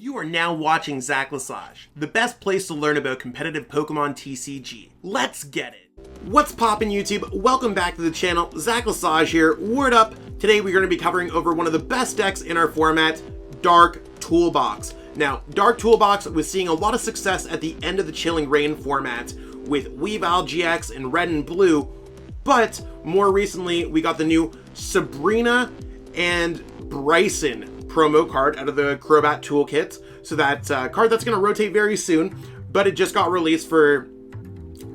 You are now watching Zach Lesage, the best place to learn about competitive Pokemon TCG. Let's get it! What's poppin' YouTube? Welcome back to the channel. Zach Lesage here. Word up! Today we're going to be covering over one of the best decks in our format, Dark Toolbox. Now, Dark Toolbox was seeing a lot of success at the end of the Chilling Reign format with Silvally-GX in red and blue, but more recently we got the new Sabrina and Bryson promo card out of the Crobat toolkit. So that's a card that's going to rotate very soon, but it just got released for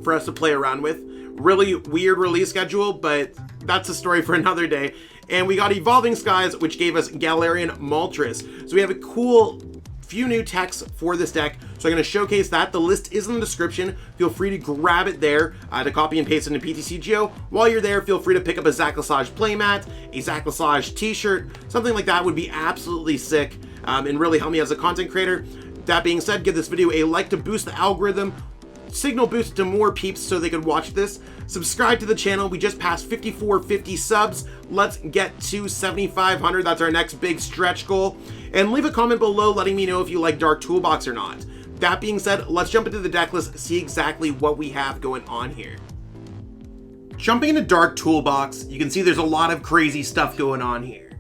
us to play around with. Really weird release schedule, but that's a story for another day. And we got Evolving Skies, which gave us Galarian Moltres. So we have a cool few new techs for this deck, so I'm going to showcase that. The list is in the description. Feel free to grab it there to copy and paste it into PTCGO. While you're there, feel free to pick up a Zach Lesage playmat, a Zach Lesage t-shirt, something like that would be absolutely sick and really help me as a content creator. That being said, give this video a like to boost the algorithm, signal boost to more peeps so they could watch this. Subscribe to the channel. We just passed 5450 subs. Let's get to 7,500. That's our next big stretch goal. And leave a comment below letting me know if you like Dark Toolbox or not. That being said, let's jump into the deck list, see exactly what we have going on here. Jumping into Dark Toolbox, you can see there's a lot of crazy stuff going on here.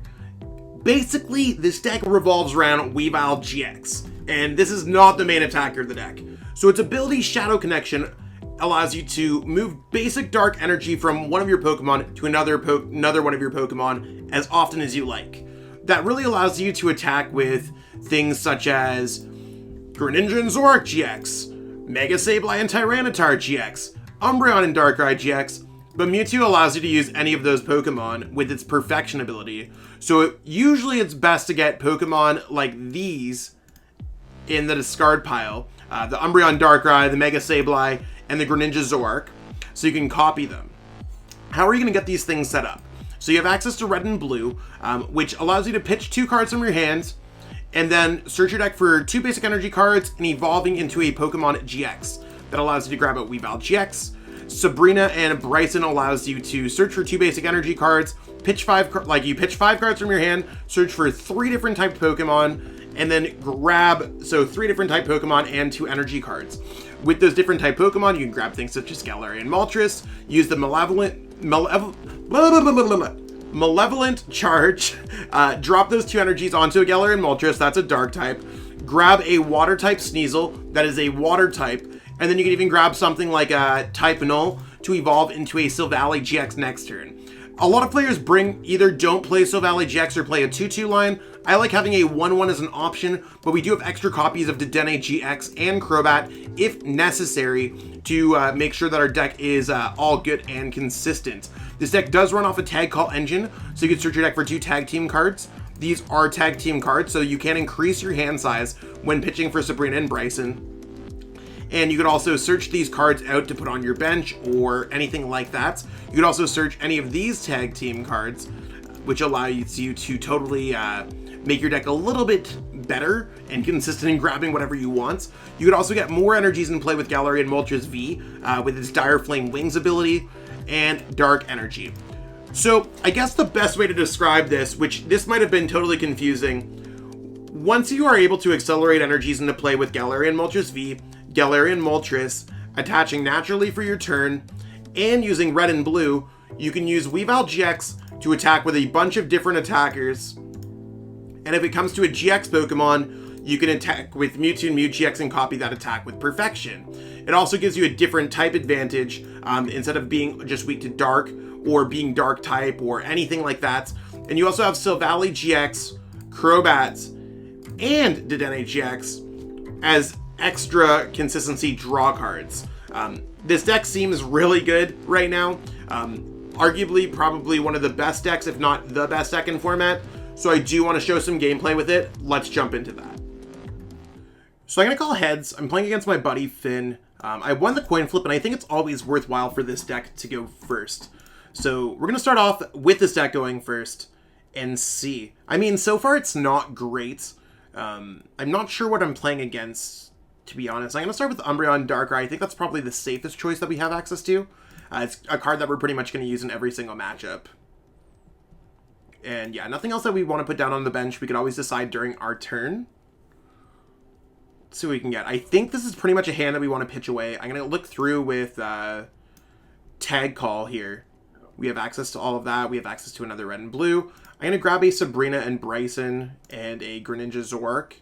Basically, this deck revolves around Silvally-GX, and this is not the main attacker of the deck. So its ability Shadow Connection allows you to move basic dark energy from one of your Pokemon to another one of your Pokemon as often as you like. That really allows you to attack with things such as Greninja and Zoroark GX, Mega Sableye and Tyranitar GX, Umbreon and Darkrai GX, but Mewtwo allows you to use any of those Pokemon with its Perfection ability. So usually it's best to get Pokemon like these in the discard pile. The Umbreon Darkrai, the Mega Sableye, and the Greninja Zoroark, so you can copy them. How are you going to get these things set up? So you have access to red and blue, which allows you to pitch 2 cards from your hands, and then search your deck for 2 basic energy cards and evolving into a Pokemon GX. That allows you to grab a Silvally-GX. Sabrina and Bryson allows you to search for 2 basic energy cards, pitch 5 cards from your hand, search for 3 different typed Pokemon, and then grab 3 different type Pokemon and 2 energy cards. With those different type Pokemon, you can grab things such as Galarian Moltres, use the Malevolent Charge, drop those 2 energies onto a Galarian Moltres, that's a dark type, grab a water type Sneasel, that is a water type, and then you can even grab something like a type Null to evolve into a Silvally-GX next turn. A lot of players either don't play Silvally-GX or play a 2-2 line. I like having a 1-1 as an option, but we do have extra copies of Dedenne GX and Crobat if necessary to make sure that our deck is all good and consistent. This deck does run off a tag call engine, so you can search your deck for 2 tag team cards. These are tag team cards, so you can increase your hand size when pitching for Sabrina and Bryson. And you could also search these cards out to put on your bench or anything like that. You could also search any of these tag team cards, which allow you to totally make your deck a little bit better and consistent in grabbing whatever you want. You could also get more energies in play with Galarian Moltres V with its Dire Flame Wings ability and Dark Energy. So I guess the best way to describe this, which this might have been totally confusing, once you are able to accelerate energies into play with Galarian Moltres V, Galarian Moltres, attaching naturally for your turn, and using red and blue, you can use Silvally-GX to attack with a bunch of different attackers. And if it comes to a GX Pokemon, you can attack with Mewtwo and MEWTWO and copy that attack with Perfection. It also gives you a different type advantage instead of being just weak to Dark or being Dark type or anything like that. And you also have Silvally-GX, Crobat, and Dedenne GX as extra consistency draw cards. This deck seems really good right now. Arguably probably one of the best decks, if not the best deck in format. So I do want to show some gameplay with it. Let's jump into that. So I'm going to call heads. I'm playing against my buddy Finn. I won the coin flip, and I think it's always worthwhile for this deck to go first. So we're going to start off with this deck going first and see. I mean, so far it's not great. I'm not sure what I'm playing against, to be honest. I'm going to start with Umbreon Darkrai. I think that's probably the safest choice that we have access to. It's a card that we're pretty much going to use in every single matchup. And yeah, nothing else that we want to put down on the bench. We could always decide during our turn. Let's see what we can get. I think this is pretty much a hand that we want to pitch away. I'm going to look through with Tag Call here. We have access to all of that. We have access to another red and blue. I'm going to grab a Sabrina and Bryson and a Greninja Zork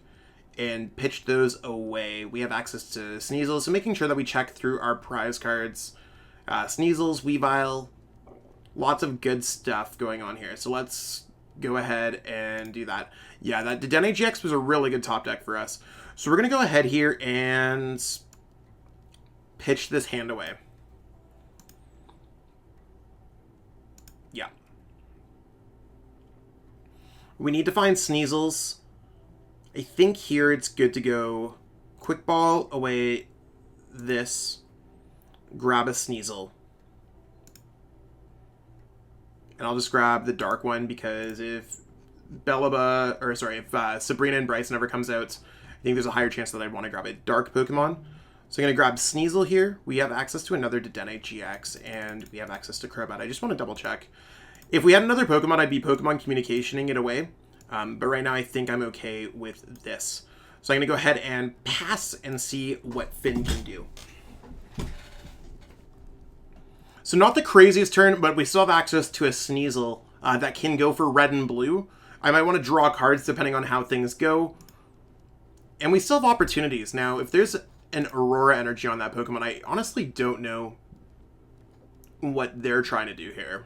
and pitch those away. We have access to Sneasel, so making sure that we check through our prize cards. Sneasels, Weavile, lots of good stuff going on here. So let's go ahead and do that. Yeah, that Dedenne GX was a really good top deck for us. So we're going to go ahead here and pitch this hand away. Yeah. We need to find Sneasels. I think here it's good to go Quick Ball away this, grab a Sneasel. And I'll just grab the dark one because if Sabrina and Bryce never comes out, I think there's a higher chance that I'd want to grab a dark Pokemon. So I'm going to grab Sneasel here. We have access to another Dedenne GX, and we have access to Crobat. I just want to double check. If we had another Pokemon, I'd be Pokemon communicationing it away. But right now I think I'm okay with this. So I'm going to go ahead and pass and see what Finn can do. So not the craziest turn, but we still have access to a Sneasel that can go for red and blue. I might want to draw cards depending on how things go. And we still have opportunities. Now, if there's an Aurora energy on that Pokemon, I honestly don't know what they're trying to do here.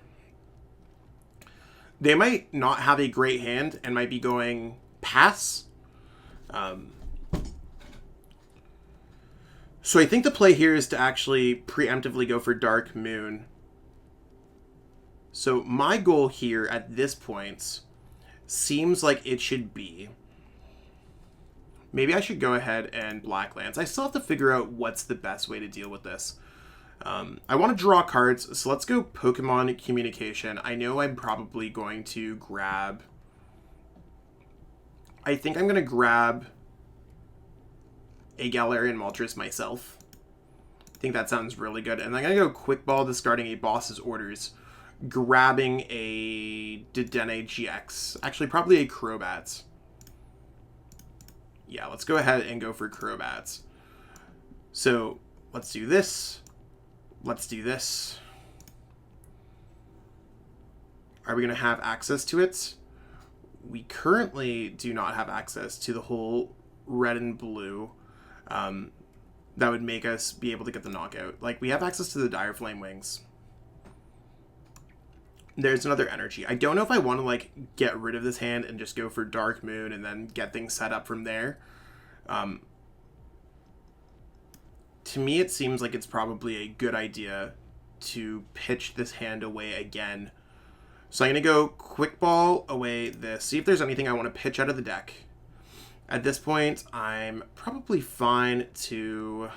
They might not have a great hand and might be going pass. So I think the play here is to actually preemptively go for Dark Moon. So my goal here at this point seems like it should be, maybe I should go ahead and Black Lance. I still have to figure out what's the best way to deal with this. I want to draw cards, so let's go Pokemon Communication. I know I'm probably going to grab, I think I'm going to grab a Galarian Moltres myself. I think that sounds really good. And I'm going to go Quick Ball, discarding a Boss's Orders, grabbing a Dedenne GX. Actually, probably a Crobat. Yeah, let's go ahead and go for Crobats. So let's do this. Let's do this. Are we going to have access to it? We currently do not have access to the whole red and blue. That would make us be able to get the knockout. Like, we have access to the Dire Flame Wings. There's another energy. I don't know if I want to, like, get rid of this hand and just go for Dark Moon and then get things set up from there. To me, it seems like it's probably a good idea to pitch this hand away again. So I'm going to go Quick Ball away this. See if there's anything I want to pitch out of the deck. At this point, I'm probably fine to...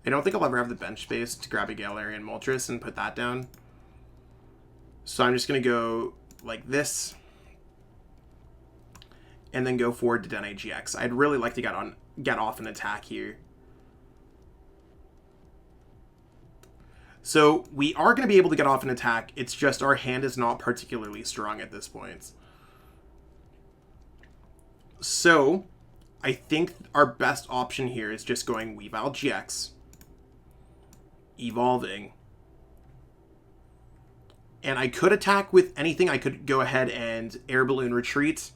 I don't think I'll ever have the bench space to grab a Galarian Moltres and put that down. So I'm just going to go like this. And then go for Dedenne GX. I'd really like to get off an attack here. So we are going to be able to get off an attack. It's just our hand is not particularly strong at this point. So I think our best option here is just going Weavile GX, evolving. And I could attack with anything. I could go ahead and Air Balloon Retreat.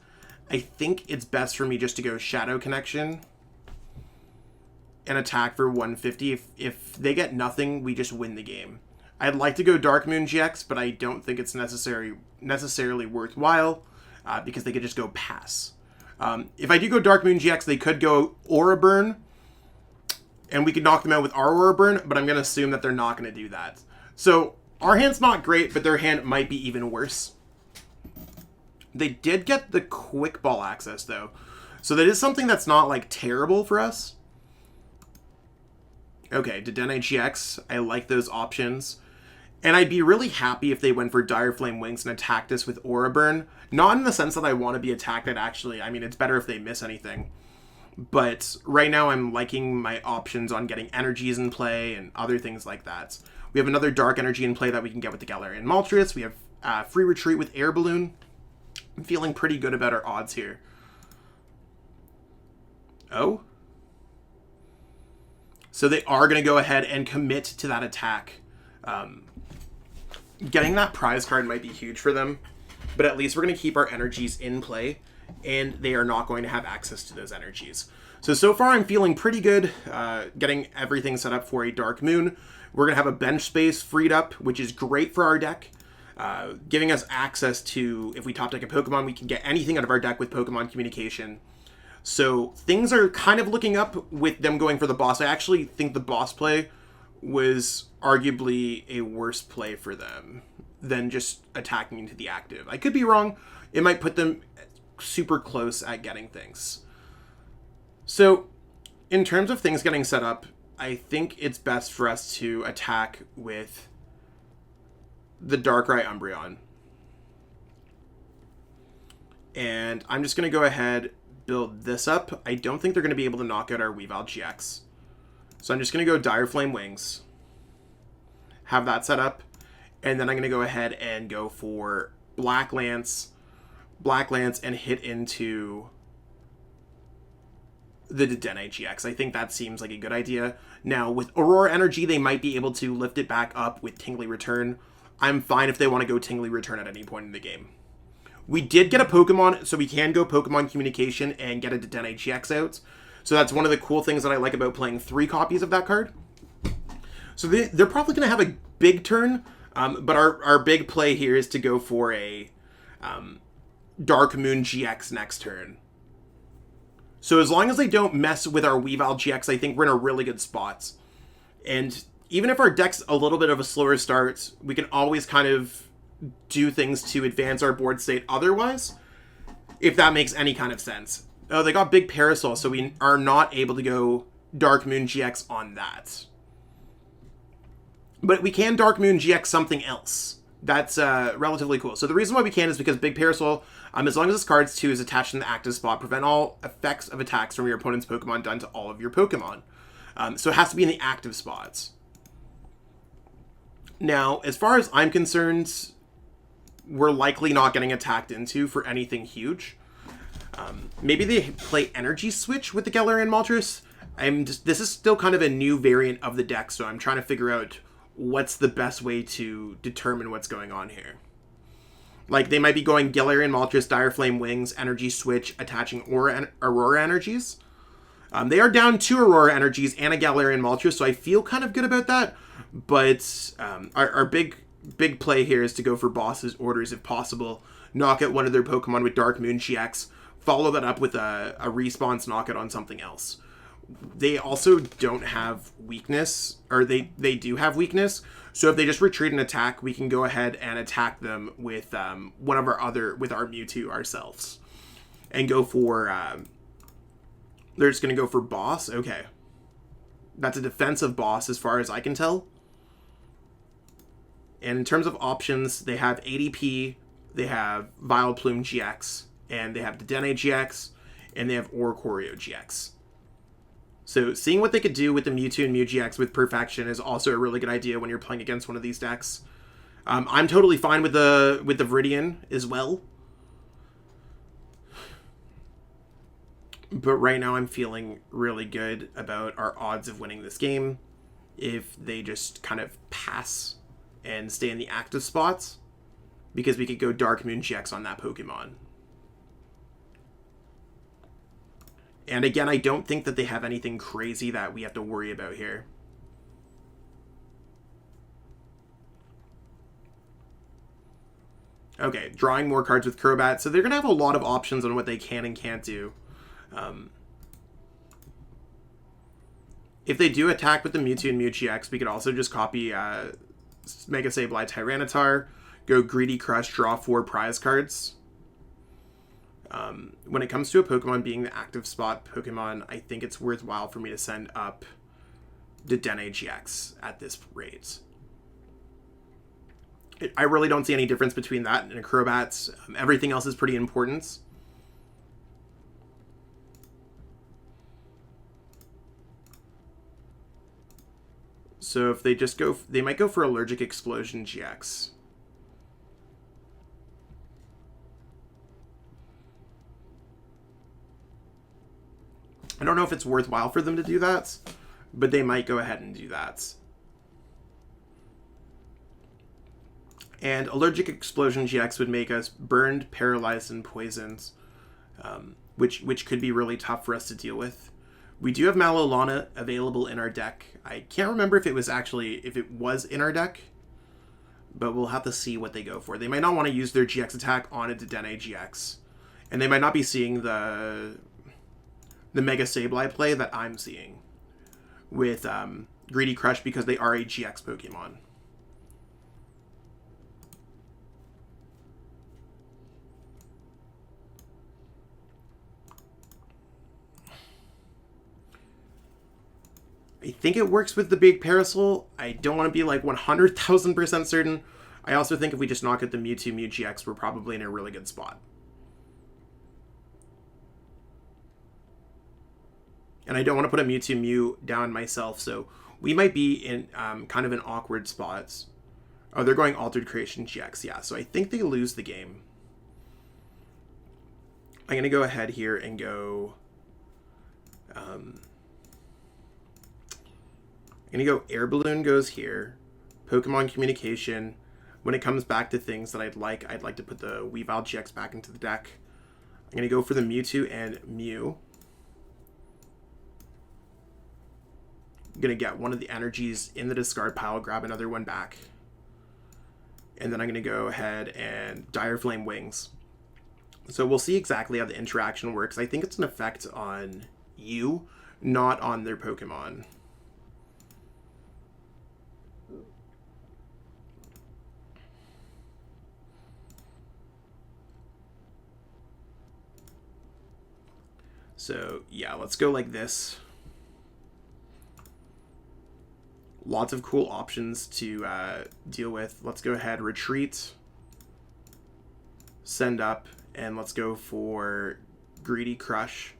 I think it's best for me just to go Shadow Connection and attack for 150. If they get nothing, we just win the game. I'd like to go Dark Moon GX, but I don't think it's necessarily worthwhile because they could just go pass. If I do go Dark Moon GX, they could go Aura Burn, and we could knock them out with our Aura Burn, but I'm going to assume that they're not going to do that. So our hand's not great, but their hand might be even worse. They did get the Quick Ball access, though. So that is something that's not, like, terrible for us. Okay, Dedenne GX. I like those options. And I'd be really happy if they went for Dire Flame Wings and attacked us with Aura Burn. Not in the sense that I want to be attacked at, actually. I mean, it's better if they miss anything. But right now I'm liking my options on getting energies in play and other things like that. We have another Dark Energy in play that we can get with the Galarian Moltres. We have Free Retreat with Air Balloon. I'm feeling pretty good about our odds here. Oh? So they are going to go ahead and commit to that attack. Getting that prize card might be huge for them, but at least we're going to keep our energies in play, and they are not going to have access to those energies. So far I'm feeling pretty good, getting everything set up for a Dark Moon. We're going to have a bench space freed up, which is great for our deck, giving us access to, if we top deck a Pokemon, we can get anything out of our deck with Pokemon Communication. So things are kind of looking up with them going for the boss. I actually think the boss play was arguably a worse play for them than just attacking into the active. I could be wrong. It might put them super close at getting things. So in terms of things getting set up, I think it's best for us to attack with the Darkrai Umbreon. And I'm just going to go ahead, build this up. I don't think they're going to be able to knock out our Weavile-GX. So I'm just going to go Dire Flame Wings, have that set up, and then I'm going to go ahead and go for Black Lance, and hit into the Dedenne GX. I think that seems like a good idea. Now, with Aurora Energy, they might be able to lift it back up with Tingly Return. I'm fine if they want to go Tingly Return at any point in the game. We did get a Pokemon, so we can go Pokemon Communication and get a Dedenne GX out. So that's one of the cool things that I like about playing 3 copies of that card. So they're probably going to have a big turn, but our big play here is to go for a Dark Moon GX next turn. So as long as they don't mess with our Weavile GX, I think we're in a really good spot. And even if our deck's a little bit of a slower start, we can always kind of do things to advance our board state otherwise, if that makes any kind of sense. Oh, they got Big Parasol, so we are not able to go Dark Moon GX on that. But we can Dark Moon GX something else. That's relatively cool. So the reason why we can is because Big Parasol, as long as this card's 2 is attached in the active spot, prevent all effects of attacks from your opponent's Pokemon done to all of your Pokemon. So it has to be in the active spots. Now, as far as I'm concerned, we're likely not getting attacked into for anything huge. Maybe they play Energy Switch with the Galarian Moltres. This is still kind of a new variant of the deck, so I'm trying to figure out what's the best way to determine what's going on here. Like, they might be going Galarian Moltres, Dire Flame Wings, Energy Switch, attaching Aurora Energies. They are down 2 Aurora Energies and a Galarian Moltres, so I feel kind of good about that. But our big play here is to go for Boss's Orders if possible. Knock out one of their Pokemon with Dark Moon GX. Follow that up with a response knockout on something else. They also don't have weakness, or they do have weakness. So if they just retreat and attack, we can go ahead and attack them with with our Mewtwo ourselves, and go for. They're just gonna go for Boss. Okay, that's a defensive Boss as far as I can tell. And in terms of options, they have ADP, they have Vileplume GX, and they have Dedenne GX, and they have Oricorio GX. So seeing what they could do with the Mewtwo and Mew GX with Perfection is also a really good idea when you're playing against one of these decks. I'm totally fine with the Viridian as well. But right now I'm feeling really good about our odds of winning this game if they just kind of pass and stay in the active spots, because we could go Dark Moon GX on that Pokemon. And again, I don't think that they have anything crazy that we have to worry about here. Okay, drawing more cards with Crobat. So they're going to have a lot of options on what they can and can't do. If they do attack with the Mewtwo and Mew GX, we could also just copy Mega Sableye Tyranitar, go Greedy Crush, draw 4 prize cards. When it comes to a Pokemon being the active spot Pokemon, I think it's worthwhile for me to send up Dedenne GX at this rate. I really don't see any difference between that and a Crobat. Everything else is pretty important. So if they just go, they might go for Allergic Explosion GX. I don't know if it's worthwhile for them to do that, but they might go ahead and do that. And Allergic Explosion GX would make us burned, paralyzed, and poisoned, which could be really tough for us to deal with. We do have Malolana available in our deck. I can't remember if it was in our deck, but we'll have to see what they go for. They might not want to use their GX attack on a Dedenne GX, and they might not be seeing the Mega Sableye play that I'm seeing with Greedy Crush, because they are a GX Pokemon. I think it works with the big Parasol. I don't want to be like 100,000% certain. I also think if we just knock out the MEW GX, we're probably in a really good spot. And I don't want to put a MEW down myself, so we might be in kind of an awkward spot. Oh, they're going Altered Creation GX, yeah. So I think they lose the game. I'm going to go ahead here and go... I'm going to go Air Balloon goes here. Pokemon Communication. When it comes back to things that I'd like to put the Weavile GX back into the deck. I'm going to go for the Mewtwo and Mew. I'm going to get one of the energies in the discard pile, grab another one back. And then I'm going to go ahead and Dire Flame Wings. So we'll see exactly how the interaction works. I think it's an effect on you, not on their Pokemon. So yeah, let's go like this. Lots of cool options to deal with. Let's go ahead, retreat, send up, and let's go for Greedy Crush.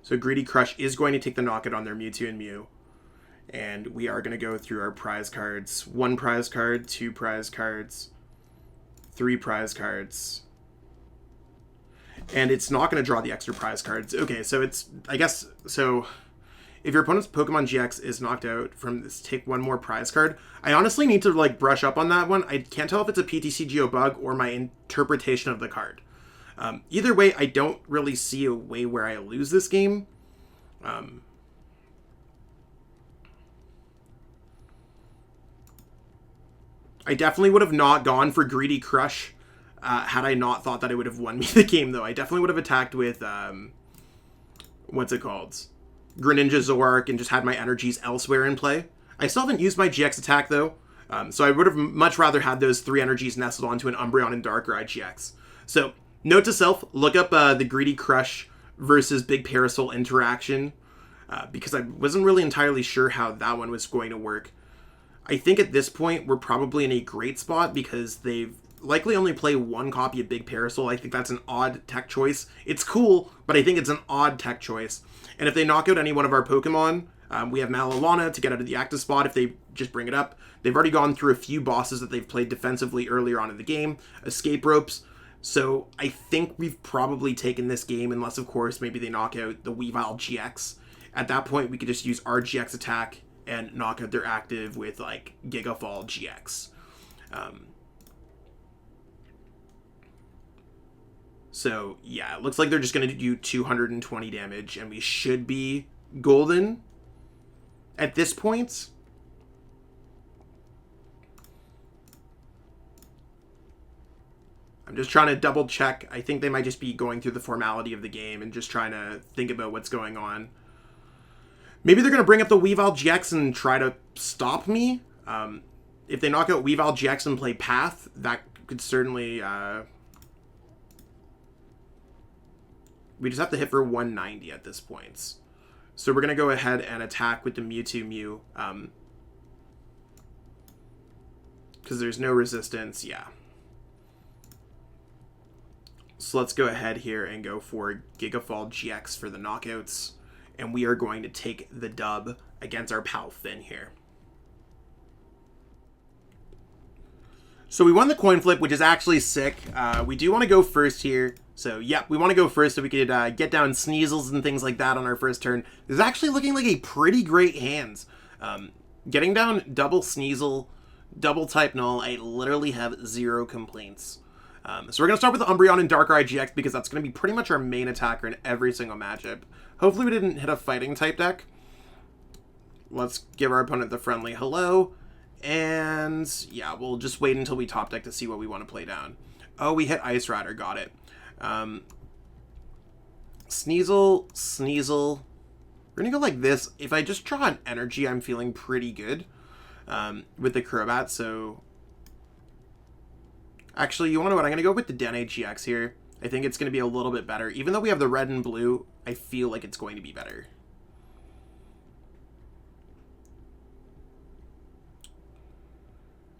So Greedy Crush is going to take the knockout on their Mewtwo and Mew. And we are going to go through our prize cards. 1 prize card, 2 prize cards, 3 prize cards. And it's not going to draw the extra prize cards. Okay, so it's, I guess, so if your opponent's Pokemon GX is knocked out from this, take 1 more prize card. I honestly need to like brush up on that one. I can't tell if it's a PTCGO bug or my interpretation of the card. Either way, I don't really see a way where I lose this game. I definitely would have not gone for Greedy Crush had I not thought that it would have won me the game, though. I definitely would have attacked with, what's it called? Greninja Zoroark and just had my energies elsewhere in play. I still haven't used my GX attack, though. So I would have much rather had those 3 energies nestled onto an Umbreon and Darkrai GX. So, note to self, look up the Greedy Crush versus Big Parasol interaction, because I wasn't really entirely sure how that one was going to work. I think at this point, we're probably in a great spot because they've likely only play 1 copy of Big Parasol. I think that's an odd tech choice. It's cool, but I think it's an odd tech choice. And if they knock out any one of our Pokemon, we have Malolana to get out of the active spot if they just bring it up. They've already gone through a few bosses that they've played defensively earlier on in the game. Escape ropes. So I think we've probably taken this game, unless, of course, maybe they knock out the Weavile GX. At that point, we could just use our GX attack and knock out their active with, like, Gigafall GX. So, yeah, it looks like they're just going to do 220 damage, and we should be golden at this point. I'm just trying to double check. I think they might just be going through the formality of the game and just trying to think about what's going on. Maybe they're going to bring up the Weavile GX and try to stop me. If they knock out Weavile GX and play Path, that could certainly... we just have to hit for 190 at this point. So we're going to go ahead and attack with the Mewtwo Mew. Because there's no resistance, yeah. So let's go ahead here and go for Gigafall GX for the knockouts. And we are going to take the dub against our pal Finn here. So we won the coin flip, which is actually sick. We do want to go first here. So, yeah, we want to go first so we could get down Sneasels and things like that on our first turn. This is actually looking like a pretty great hand. Getting down double Sneasel, double type Null, I literally have zero complaints. So we're going to start with the Umbreon and Darkrai GX because that's going to be pretty much our main attacker in every single matchup. Hopefully we didn't hit a fighting type deck. Let's give our opponent the friendly hello. And yeah, we'll just wait until we top deck to see what we want to play down. Oh, we hit Ice Rider. Got it. Sneasel, Sneasel. We're going to go like this. If I just draw an energy, I'm feeling pretty good with the Crobat. So actually, you want to know what? I'm going to go with the Dene GX here. I think it's going to be a little bit better. Even though we have the red and blue, I feel like it's going to be better.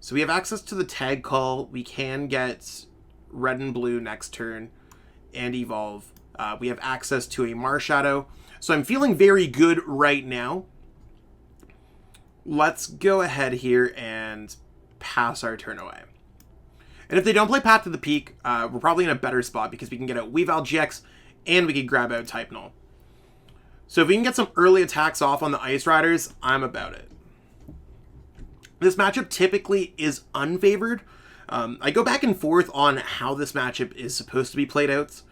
So we have access to the tag call. We can get red and blue next turn and evolve. We have access to a Marshadow. So I'm feeling very good right now. Let's go ahead here and pass our turn away. And if they don't play Path to the Peak, we're probably in a better spot because we can get out Weavile GX and we can grab out Type Null. So if we can get some early attacks off on the Ice Riders, I'm about it. This matchup typically is unfavored. I go back and forth on how this matchup is supposed to be played out.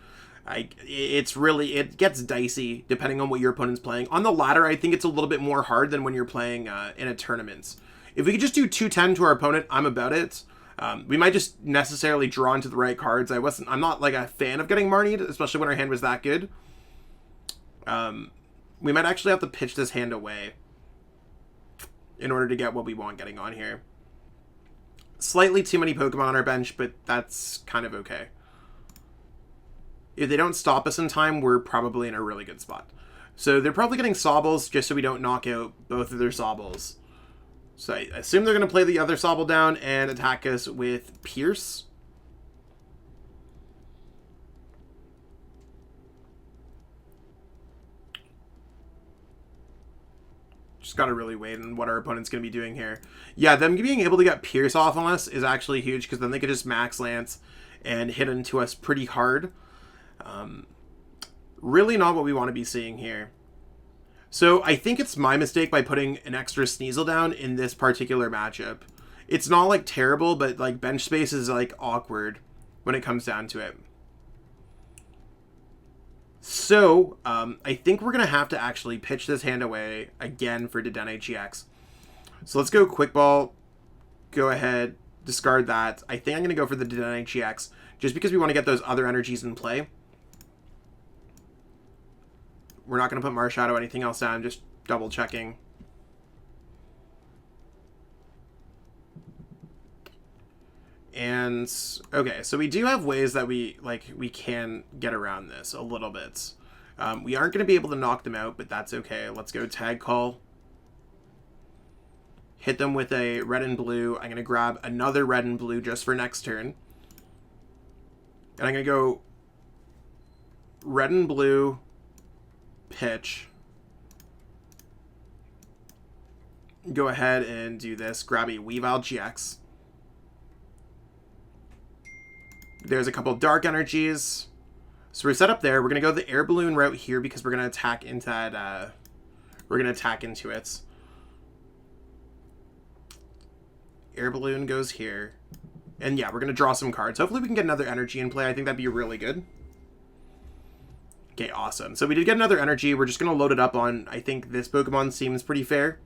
It gets dicey depending on what your opponent's playing. On the latter, I think it's a little bit more hard than when you're playing in a tournament. If we could just do 210 to our opponent, I'm about it. We might just necessarily draw into the right cards. I'm not like a fan of getting Marnied, especially when our hand was that good. We might actually have to pitch this hand away in order to get what we want getting on here. Slightly too many Pokemon on our bench, but that's kind of okay. If they don't stop us in time, we're probably in a really good spot. So they're probably getting Sobbles just so we don't knock out both of their Sobbles. So I assume they're going to play the other Sobble down and attack us with Pierce. Just got to really wait on what our opponent's going to be doing here. Yeah, them being able to get Pierce off on us is actually huge because then they could just Max Lance and hit into us pretty hard. Really not what we want to be seeing here. So I think it's my mistake by putting an extra Sneasel down in this particular matchup. It's not like terrible, but like bench space is like awkward when it comes down to it. So I think we're going to have to actually pitch this hand away again for Dedenne GX. So let's go Quick Ball. Go ahead, discard that. I think I'm going to go for the Dedenne GX just because we want to get those other energies in play. We're not going to put Marshadow or anything else down, just double checking. And okay, so we do have ways that we can get around this a little bit. We aren't going to be able to knock them out, but that's okay. Let's go Tag Call. Hit them with a red and blue. I'm going to grab another red and blue just for next turn. And I'm going to go red and blue, pitch. Go ahead and do this. Grab a Weavile GX. There's a couple dark energies. So we're set up there. We're going to go the air balloon route here because we're going to attack into that. We're going to attack into it. Air balloon goes here. And yeah, we're going to draw some cards. Hopefully we can get another energy in play. I think that'd be really good. Okay, awesome. So we did get another energy. We're just going to load it up on, I think this Pokemon seems pretty fair.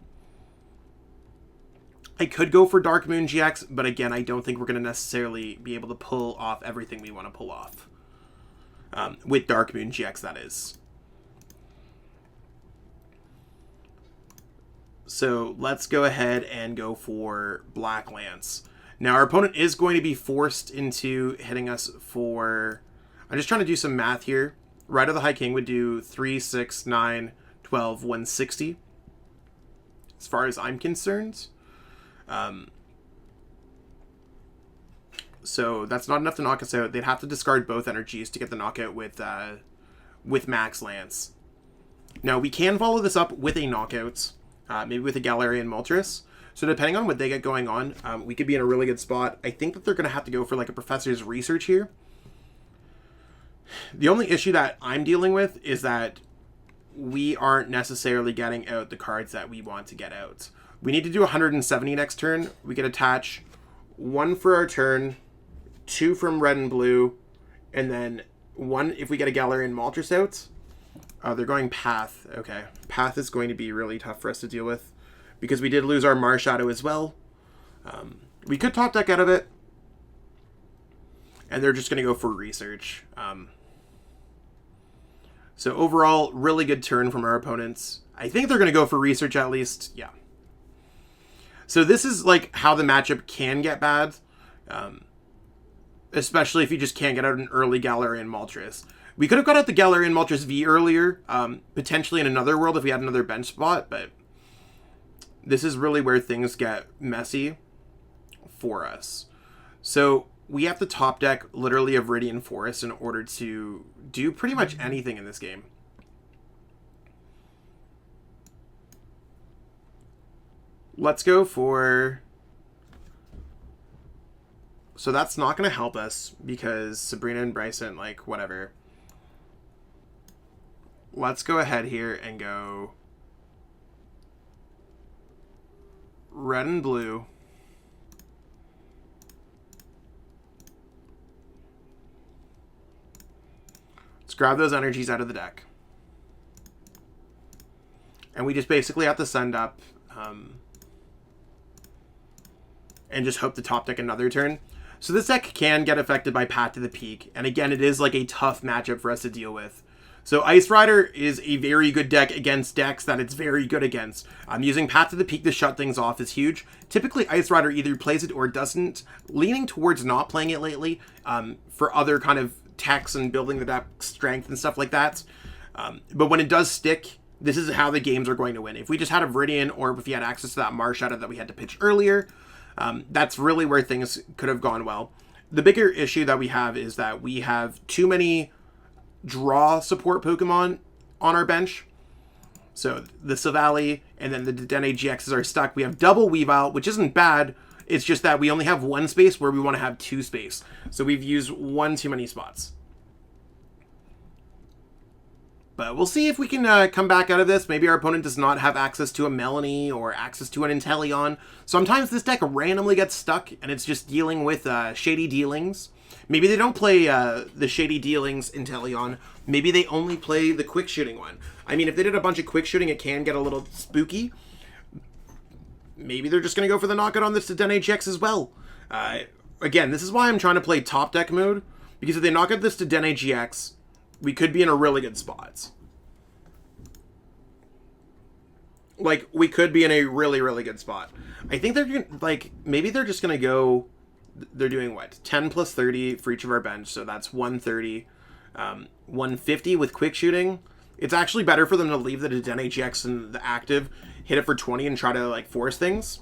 I could go for Dark Moon GX, but again, I don't think we're going to necessarily be able to pull off everything we want to pull off. With Dark Moon GX, that is. So let's go ahead and go for Black Lance. Now, our opponent is going to be forced into hitting us for... I'm just trying to do some math here. Ride of the High King would do 3, 6, 9, 12, 160. As far as I'm concerned. So that's not enough to knock us out. They'd have to discard both energies to get the knockout with Max Lance. Now, we can follow this up with a knockout, maybe with a Galarian Moltres. So depending on what they get going on, we could be in a really good spot. I think that they're going to have to go for like a Professor's Research here. The only issue that I'm dealing with is that we aren't necessarily getting out the cards that we want to get out. We need to do 170 next turn. We could attach 1 for our turn, 2 from red and blue, and then 1 if we get a Galarian Moltres out. Oh, they're going Path. Okay. Path is going to be really tough for us to deal with because we did lose our Marshadow as well. We could top deck out of it. And they're just going to go for Research. So overall, really good turn from our opponents. I think they're going to go for Research at least. Yeah. So this is like how the matchup can get bad. Especially if you just can't get out an early Galarian Moltres. We could have got out the Galarian Moltres V earlier. Potentially in another world if we had another bench spot. But this is really where things get messy for us. So we have to top deck literally a Viridian Forest in order to do pretty much anything in this game. Let's go for... So that's not going to help us because Sabrina and Bryson, like, whatever. Let's go ahead here and go red and blue. Let's grab those energies out of the deck. And we just basically have to send up and just hope to top deck another turn. So this deck can get affected by Path to the Peak. And again, it is like a tough matchup for us to deal with. So Ice Rider is a very good deck against decks that it's very good against. Using Path to the Peak to shut things off is huge. Typically, Ice Rider either plays it or doesn't. Leaning towards not playing it lately for other kind of techs and building the deck strength and stuff like that. But when it does stick, this is how the games are going to win. If we just had a Viridian or if we had access to that Marshadow that we had to pitch earlier, that's really where things could have gone well. The bigger issue that we have is that we have too many draw support Pokemon on our bench. So the Silvally and then the Dedenne-GXs are stuck. We have double Weavile, which isn't bad. It's just that we only have 1 space where we want to have 2 space. So we've used 1 too many spots. But we'll see if we can come back out of this. Maybe our opponent does not have access to a Melanie or access to an Inteleon. Sometimes this deck randomly gets stuck and it's just dealing with Shady Dealings. Maybe they don't play the Shady Dealings Inteleon. Maybe they only play the Quick Shooting one. I mean, if they did a bunch of Quick Shooting, it can get a little spooky. Maybe they're just going to go for the knockout on this Dedenne-GX as well. Again, this is why I'm trying to play top deck mode. Because if they knock out this Dedenne-GX, we could be in a really good spot. Like, we could be in a really, really good spot. I think they're going to, like, maybe they're just going to go, they're doing what? 10 plus 30 for each of our bench. So that's 130. 150 with Quick Shooting. It's actually better for them to leave the Dedenne-GX in the active, hit it for 20 and try to, like, force things.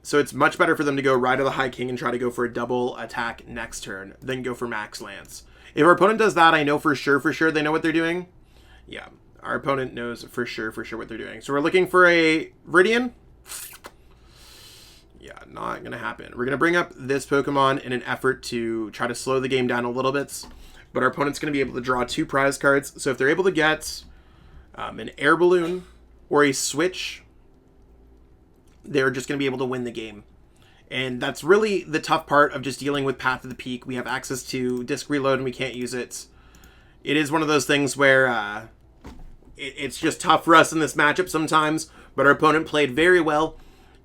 So it's much better for them to go Ride of the High King and try to go for a double attack next turn than go for Max Lance. If our opponent does that, I know for sure they know what they're doing. Yeah, our opponent knows for sure what they're doing. So we're looking for a Viridian. Yeah, not going to happen. We're going to bring up this Pokemon in an effort to try to slow the game down a little bit. But our opponent's going to be able to draw 2 prize cards. So if they're able to get an Air Balloon or a Switch, they're just going to be able to win the game. And that's really the tough part of just dealing with Path to the Peak. We have access to Disc Reload and we can't use it. It is one of those things where it's just tough for us in this matchup sometimes. But our opponent played very well.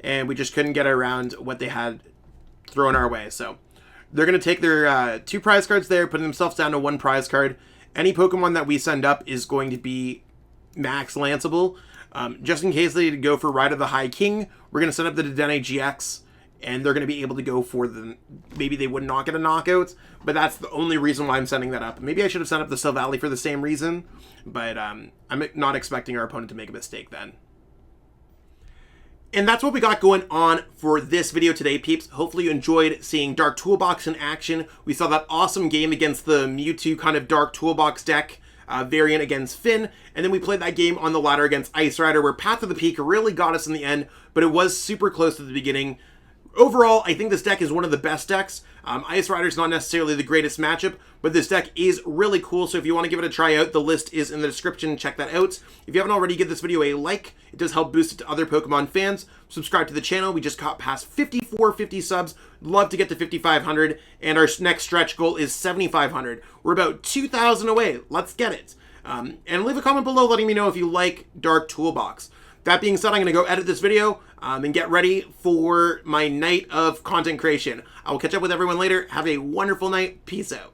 And we just couldn't get around what they had thrown our way. So they're going to take their 2 prize cards there, putting themselves down to 1 prize card. Any Pokemon that we send up is going to be max lanceable. Just in case they go for Ride of the High King, we're going to set up the Dedenne-GX. And they're going to be able to go for the... Maybe they would not get a knockout. But that's the only reason why I'm setting that up. Maybe I should have set up the Silvally for the same reason. But I'm not expecting our opponent to make a mistake then. And that's what we got going on for this video today, peeps. Hopefully you enjoyed seeing Dark Toolbox in action. We saw that awesome game against the MEWTWO kind of Dark Toolbox deck variant against Finn. And then we played that game on the ladder against Ice Rider where Path to the Peak really got us in the end. But it was super close to the beginning. Overall, I think this deck is one of the best decks. Ice Rider is not necessarily the greatest matchup, but this deck is really cool, so if you want to give it a try out, the list is in the description. Check that out. If you haven't already, give this video a like. It does help boost it to other Pokemon fans. Subscribe to the channel. We just got past 5450 subs. Love to get to 5,500, and our next stretch goal is 7,500. We're about 2,000 away. Let's get it. And leave a comment below letting me know if you like Dark Toolbox. That being said, I'm going to go edit this video and get ready for my night of content creation. I will catch up with everyone later. Have a wonderful night. Peace out.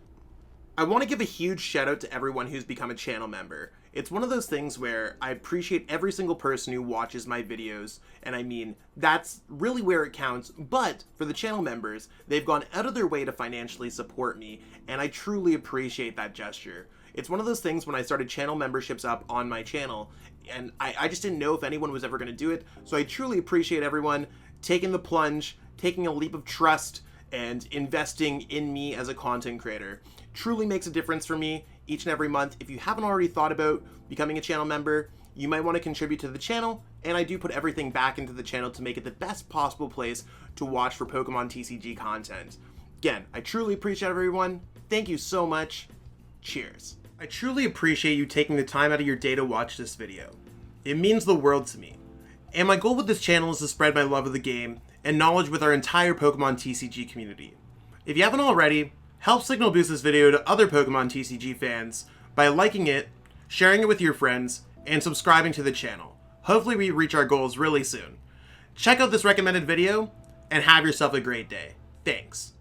I want to give a huge shout out to everyone who's become a channel member. It's one of those things where I appreciate every single person who watches my videos, and I mean, that's really where it counts, but for the channel members, they've gone out of their way to financially support me, and I truly appreciate that gesture. It's one of those things when I started channel memberships up on my channel, and I just didn't know if anyone was ever going to do it, so I truly appreciate everyone taking the plunge, taking a leap of trust, and investing in me as a content creator. Truly makes a difference for me each and every month. If you haven't already thought about becoming a channel member, you might want to contribute to the channel, and I do put everything back into the channel to make it the best possible place to watch for Pokemon TCG content. Again, I truly appreciate everyone. Thank you so much. Cheers. I truly appreciate you taking the time out of your day to watch this video. It means the world to me. And my goal with this channel is to spread my love of the game and knowledge with our entire Pokemon TCG community. If you haven't already, help signal boost this video to other Pokemon TCG fans by liking it, sharing it with your friends, and subscribing to the channel. Hopefully we reach our goals really soon. Check out this recommended video, and have yourself a great day. Thanks.